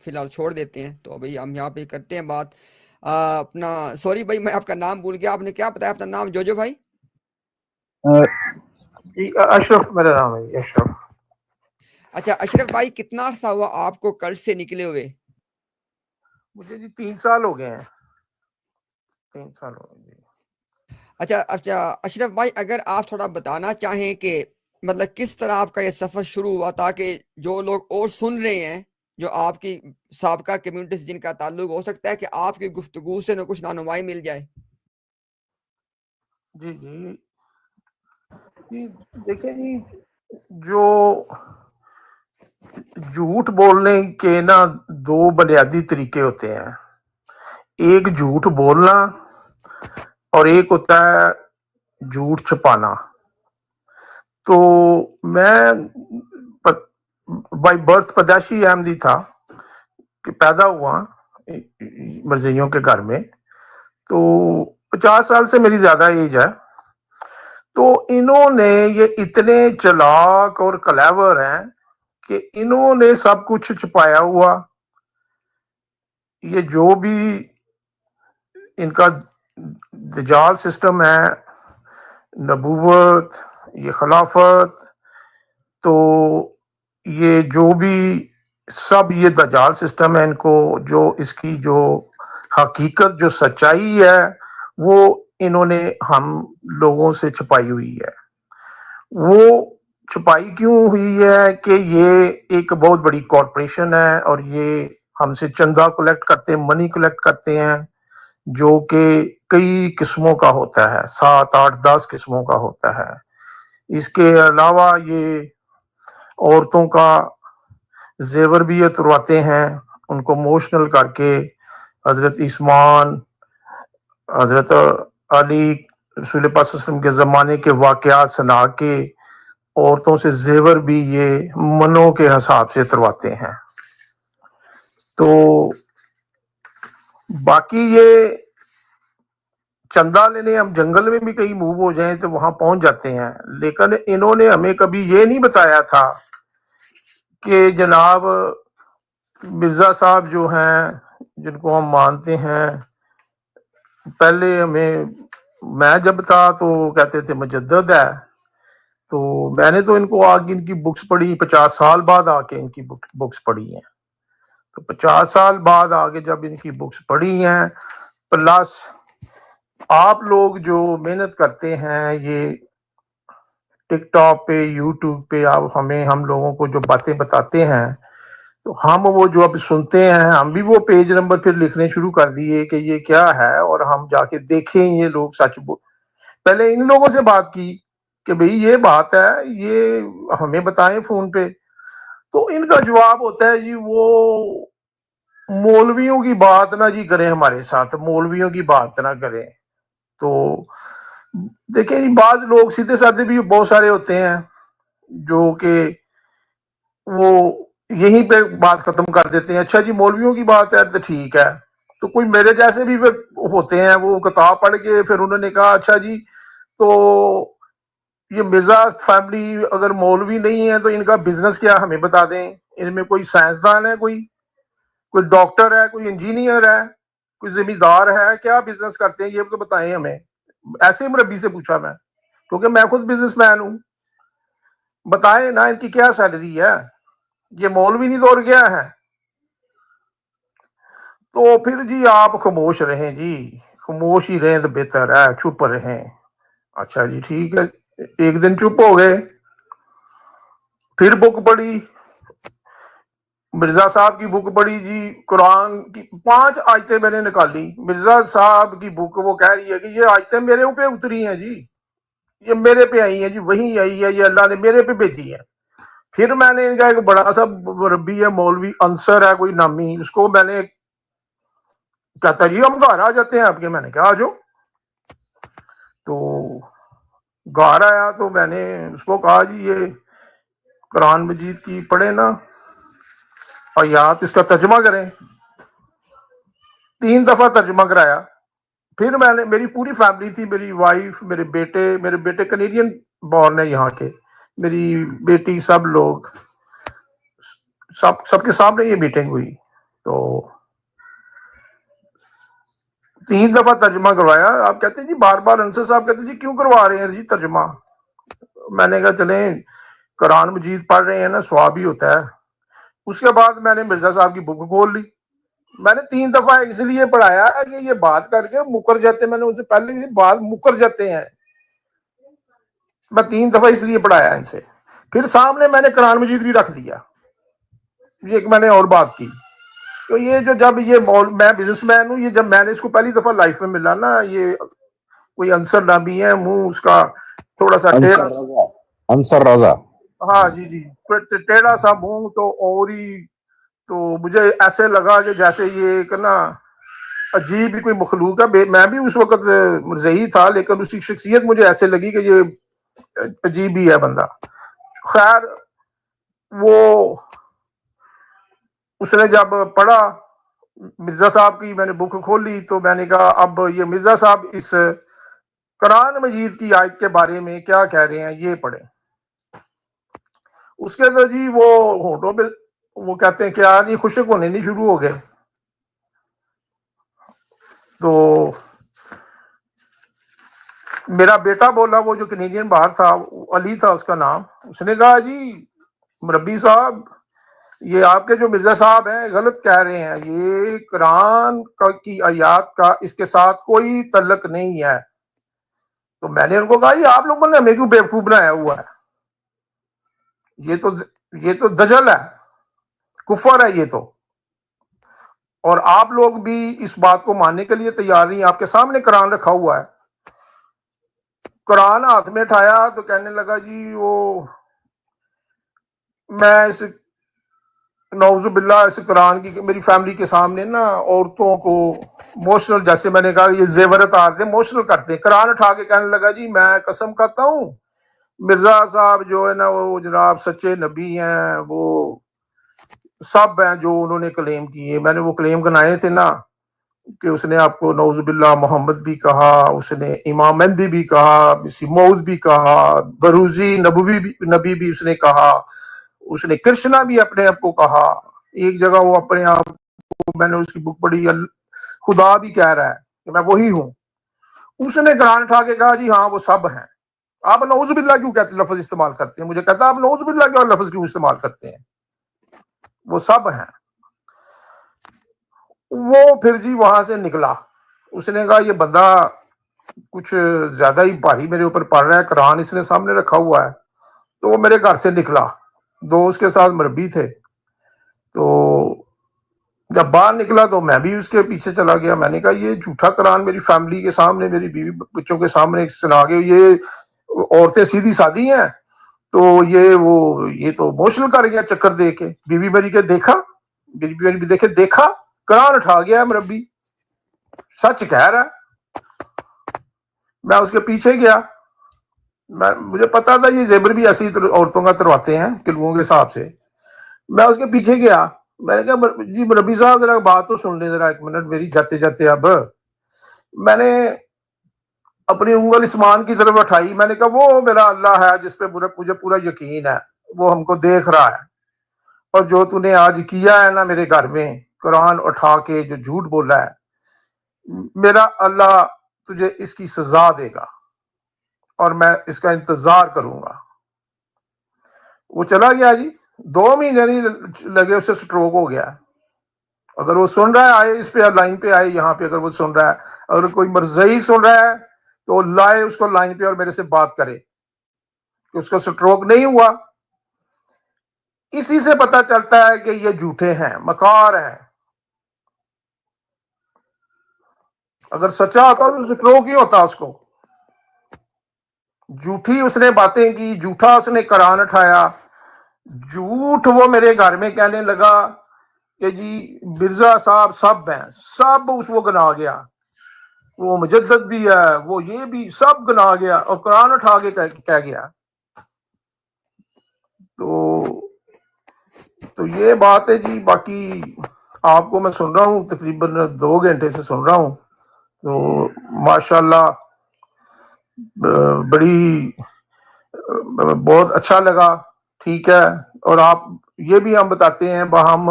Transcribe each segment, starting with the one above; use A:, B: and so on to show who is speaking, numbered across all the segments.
A: فی الحال چھوڑ دیتے ہیں. تو بھائی ہم یہاں پہ کرتے ہیں بات اپنا. سوری بھائی میں آپ کا نام بھول گیا, آپ نے کیا بتایا اپنا نام؟ جو بھائی
B: جی اشرف میرا نام ہے, اشرف.
A: اچھا اشرف بھائی, کتنا عرصہ ہوا آپ کو کلٹ سے نکلے ہوئے؟
B: مجھے جی 3 سال ہو گئے ہیں. 3 سال ہو گئے جی.
A: اچھا اشرف بھائی, اگر آپ تھوڑا بتانا چاہیں کہ مطلب کس طرح آپ کا یہ سفر شروع ہوا, تاکہ جو لوگ اور سن رہے ہیں جو آپ کی سابقہ کمیونٹی سے جن کا تعلق, ہو سکتا ہے کہ آپ کی گفتگو سے نہ کچھ رہنمائی مل جائے.
B: جی جی جی دیکھیں جی, جو جھوٹ بولنے کے نا 2 بنیادی طریقے ہوتے ہیں. ایک جھوٹ بولنا اور ایک ہوتا ہے جھوٹ چھپانا. تو میں بائی برتھ پیدائشی احمدی تھا کہ پیدا ہوا مرزائیوں کے گھر میں. تو 50 سال سے میری زیادہ ایج ہے. تو انہوں نے یہ اتنے چلاک اور کلیور ہیں کہ انہوں نے سب کچھ چھپایا ہوا. یہ جو بھی ان کا دجال سسٹم ہے, نبوت, یہ خلافت, تو یہ جو بھی سب یہ دجال سسٹم ہے, ان کو جو اس کی جو حقیقت جو سچائی ہے وہ انہوں نے ہم لوگوں سے چھپائی ہوئی ہے. وہ چھپائی کیوں ہوئی ہے کہ یہ ایک بہت بڑی کارپوریشن ہے اور یہ ہم سے چندہ کلیکٹ کرتے ہیں, منی کلیکٹ کرتے ہیں, جو کہ کئی قسموں کا ہوتا ہے, 7 8 10 قسموں کا ہوتا ہے. اس کے علاوہ یہ عورتوں کا زیور بھی اترواتے ہیں, ان کو موشنل کر کے حضرت عثمان, حضرت علی, رسول پاک صلی اللہ علیہ وسلم کے زمانے کے واقعات سنا کے عورتوں سے زیور بھی یہ منوں کے حساب سے اترواتے ہیں. تو باقی یہ چندہ لینے ہم جنگل میں بھی کہیں موو ہو جائیں تو وہاں پہنچ جاتے ہیں, لیکن انہوں نے ہمیں کبھی یہ نہیں بتایا تھا کہ جناب مرزا صاحب جو ہیں جن کو ہم مانتے ہیں, پہلے ہمیں, میں جب تھا تو کہتے تھے مجدد ہے. تو میں نے تو ان کو آگے ان کی بکس پڑھی, 50 سال بعد آ کے ان کی بکس پڑھی ہیں. تو 50 سال بعد آگے جب ان کی بکس پڑھی ہیں, پلس آپ لوگ جو محنت کرتے ہیں یہ ٹک ٹاک پہ, یوٹیوب پہ, آپ ہم لوگوں کو جو باتیں بتاتے ہیں, تو ہم وہ جو اب سنتے ہیں, ہم بھی وہ پیج نمبر پھر لکھنے شروع کر دیے کہ یہ کیا ہے, اور ہم جا کے دیکھیں یہ لوگ سچ پہلے ان لوگوں سے بات کی کہ بھئی یہ بات ہے, یہ ہمیں بتائیں فون پہ. تو ان کا جواب ہوتا ہے جی وہ مولویوں کی بات نہ جی کریں ہمارے ساتھ, مولویوں کی بات نہ کریں. تو دیکھیں جی, بعض لوگ سیدھے سادھے بھی بہت سارے ہوتے ہیں جو کہ وہ یہیں پہ بات ختم کر دیتے ہیں. اچھا جی مولویوں کی بات ہے تو ٹھیک ہے. تو کوئی میرے جیسے بھی ہوتے ہیں, وہ کتاب پڑھ کے پھر انہوں نے کہا اچھا جی تو یہ مرزا فیملی اگر مولوی نہیں ہے تو ان کا بزنس کیا, ہمیں بتا دیں. ان میں کوئی سائنسدان ہے, کوئی ڈاکٹر ہے, کوئی انجینئر ہے, کوئی زمیندار ہے, کیا بزنس کرتے ہیں یہ تو بتائیں ہمیں. ایسے مربی سے پوچھا میں, کیونکہ میں خود بزنس مین ہوں. بتائیں نا ان کی کیا سیلری ہے, یہ مولوی نہیں توڑ گیا ہے. تو پھر جی آپ خاموش رہیں, جی خاموش ہی رہیں تو بہتر ہے, چپ رہیں. اچھا جی ٹھیک ہے, ایک دن چپ ہو گئے, پھر بک پڑھی, مرزا صاحب کی بک پڑھی جی, قرآن کی 5 آیتیں میں نے نکالی. مرزا صاحب کی بک وہ کہہ رہی ہے کہ یہ آیتیں میرے اوپر اتری ہیں جی, یہ میرے پہ آئی ہیں جی, وہی آئی ہے, یہ اللہ نے میرے پہ بھیجی ہے. پھر میں نے ان کا ایک بڑا سا ربی ہے, مولوی انصر ہے کوئی نامی, اس کو میں نے کہتا جی ہم گھر آ جاتے ہیں آپ کے. میں نے کہا آ جاؤ. تو گھر آیا تو میں نے اس کو کہا جی یہ قرآن مجید کی پڑھے نا آیات, اس کا ترجمہ کریں. 3 دفعہ ترجمہ کرایا. پھر میں نے, میری پوری فیملی تھی, میری وائف, میرے بیٹے کینیڈین بورن ہے یہاں کے, میری بیٹی, سب لوگ, سب کے سامنے یہ میٹنگ ہوئی. تو 3 دفعہ ترجمہ کروایا. آپ کہتے ہیں جی بار بار انصر صاحب کہتے ہیں جی کیوں کروا رہے ہیں جی ترجمہ. میں نے کہا چلیں قرآن مجید پڑھ رہے ہیں نا ثواب ہی ہوتا ہے. اس کے بعد میں نے مرزا صاحب کی بک کھول لی. میں نے 3 دفعہ اس لیے پڑھایا کہ یہ بات کر کے مکر جاتے ہیں. میں نے ان سے پہلے ہی بات مکر جاتے ہیں. میں 3 دفعہ اس لیے پڑھایا ان سے. پھر سامنے میں نے قرآن مجید بھی رکھ دیا. یہ ایک میں نے اور بات کی. تو یہ جو جب یہ میں بزنس مین ہوں, یہ جب میں نے اس کو پہلی دفعہ لائف میں ملا نا, یہ کوئی انصر نامی ہے, منہ اس کا تھوڑا سا ٹیڑھا,
C: انصر رضا.
B: ہاں جی جی, ٹیڑھا سا منہ. تو اور ہی تو مجھے ایسے لگا کہ جیسے یہ ایک نا عجیب ہی کوئی مخلوق ہے. میں بھی اس وقت مرزئی تھا, لیکن اس کی شخصیت مجھے ایسے لگی کہ یہ عجیب ہی ہے بندہ. خیر وہ اس نے جب پڑھا مرزا صاحب کی, میں نے بک کھولی تو میں نے کہا اب یہ مرزا صاحب اس قرآن مجید کی آیت کے بارے میں کیا کہہ رہے ہیں یہ پڑھیں. اس کے اندر جی وہ ہونٹوں پہ وہ کہتے ہیں کیا جی خشک ہونے نہیں شروع ہو گئے. تو میرا بیٹا بولا, وہ جو کینیڈین باہر تھا, علی تھا اس کا نام, اس نے کہا جی مربی صاحب یہ آپ کے جو مرزا صاحب ہیں غلط کہہ رہے ہیں, یہ قرآن کی آیات کا اس کے ساتھ کوئی تعلق نہیں ہے. تو میں نے ان کو کہا یہ آپ لوگوں نے ہمیں کیوں بیوقوف بنایا ہوا ہے, یہ تو دجل ہے, کفر ہے یہ تو, اور آپ لوگ بھی اس بات کو ماننے کے لیے تیار نہیں. آپ کے سامنے قرآن رکھا ہوا ہے. قرآن ہاتھ میں اٹھایا تو کہنے لگا جی وہ میں اس نعوذ باللہ اس قرآن کی میری فیملی کے سامنے نا عورتوں کو موشنل, جیسے میں نے کہا یہ زیورت آتے موشنل کرتے ہیں. قرآن اٹھا کے کہنے لگا جی میں قسم کھاتا ہوں مرزا صاحب جو ہے نا وہ جناب سچے نبی ہیں, وہ سب ہیں جو انہوں نے کلیم کیے. میں نے وہ کلیم گنائے تھے نا کہ اس نے آپ کو نعوذ باللہ محمد بھی کہا, اس نے امام مہدی بھی کہا, موعود بھی کہا, بروزی نبی بھی اس نے کہا, اس نے کرشنا بھی اپنے آپ کو کہا. ایک جگہ وہ اپنے آپ کو, میں نے اس کی بک پڑھی, خدا بھی کہہ رہا ہے کہ میں وہی ہوں. اس نے قرآن اٹھا کے کہا جی ہاں وہ سب ہیں. آپ نعوذ باللہ کیوں کہتے لفظ استعمال کرتے ہیں؟ مجھے کہتا آپ نعوذ باللہ کیوں لفظ کیوں استعمال کرتے ہیں, وہ سب ہیں. وہ پھر جی وہاں سے نکلا. اس نے کہا یہ بندہ کچھ زیادہ ہی بھاری میرے اوپر پڑ رہا ہے, قرآن اس نے سامنے رکھا ہوا ہے. تو وہ میرے گھر سے نکلا, 2 اس کے ساتھ مربی تھے. تو جب باہر نکلا تو میں بھی اس کے پیچھے چلا گیا. میں نے کہا یہ جھوٹا قرآن میری فیملی کے سامنے, میری بیوی بچوں کے سامنے سنا کے, یہ عورتیں سیدھی سادی ہیں تو یہ تو موشنل کر گیا چکر دے کے. بیوی میری کے دیکھا, میری بیوی بھی دیکھا قرآن اٹھا گیا مربی, سچ کہہ رہا ہے. میں اس کے پیچھے گیا, مجھے پتا تھا یہ زیبر بھی ایسی عورتوں کا ترواتے ہیں کلوؤں کے حساب سے. میں اس کے پیچھے گیا, میں نے کہا جی مربی صاحب ذرا بات تو سن لیں ذرا 1 منٹ میری جاتے جاتے. اب میں نے اپنی انگل اسمان کی طرف اٹھائی. میں نے کہا وہ میرا اللہ ہے جس پہ مجھے پورا یقین ہے, وہ ہم کو دیکھ رہا ہے, اور جو تو نے آج کیا ہے نا میرے گھر میں قرآن اٹھا کے جو جھوٹ بولا ہے, میرا اللہ تجھے اس کی سزا دے گا اور میں اس کا انتظار کروں گا. وہ چلا گیا جی. 2 مہینے نہیں لگے اسے سٹروک ہو گیا. اگر وہ سن رہا ہے آئے اس پہ لائن پہ آئے یہاں پہ, اگر وہ سن رہا ہے, اگر کوئی مرزئی سن رہا ہے تو لائے اس کو لائن پہ اور میرے سے بات کرے کہ اس کو سٹروک نہیں ہوا. اسی سے پتا چلتا ہے کہ یہ جھوٹے ہیں, مکار ہیں. اگر سچا ہوتا تو سٹروک ہی ہوتا اس کو. جھوٹی اس نے باتیں کی, جھوٹا اس نے قرآن اٹھایا, جھوٹ وہ میرے گھر میں کہنے لگا کہ جی مرزا صاحب سب ہیں, سب اس وہ گنا گیا, وہ مجدد بھی ہے, وہ یہ بھی, سب گنا گیا اور قرآن اٹھا کے کہہ گیا. تو یہ بات ہے جی. باقی آپ کو میں سن رہا ہوں تقریباً 2 گھنٹے سے سن رہا ہوں, تو ماشاءاللہ بڑی بہت اچھا لگا. ٹھیک ہے, اور آپ یہ بھی ہم بتاتے ہیں باہم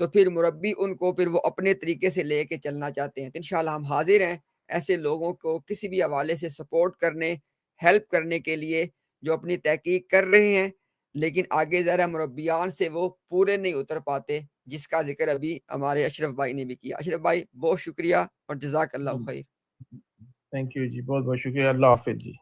A: تو پھر مربی ان کو پھر وہ اپنے طریقے سے لے کے چلنا چاہتے ہیں. تو انشاءاللہ ہم حاضر ہیں ایسے لوگوں کو کسی بھی حوالے سے سپورٹ کرنے، ہیلپ کرنے کے لیے جو اپنی تحقیق کر رہے ہیں لیکن آگے ذرا مربیان سے وہ پورے نہیں اتر پاتے، جس کا ذکر ابھی ہمارے اشرف بھائی نے بھی کیا. اشرف بھائی بہت شکریہ اور جزاک اللہ خیر.
B: تھینک یو جی، بہت بہت شکریہ. اللہ حافظ جی.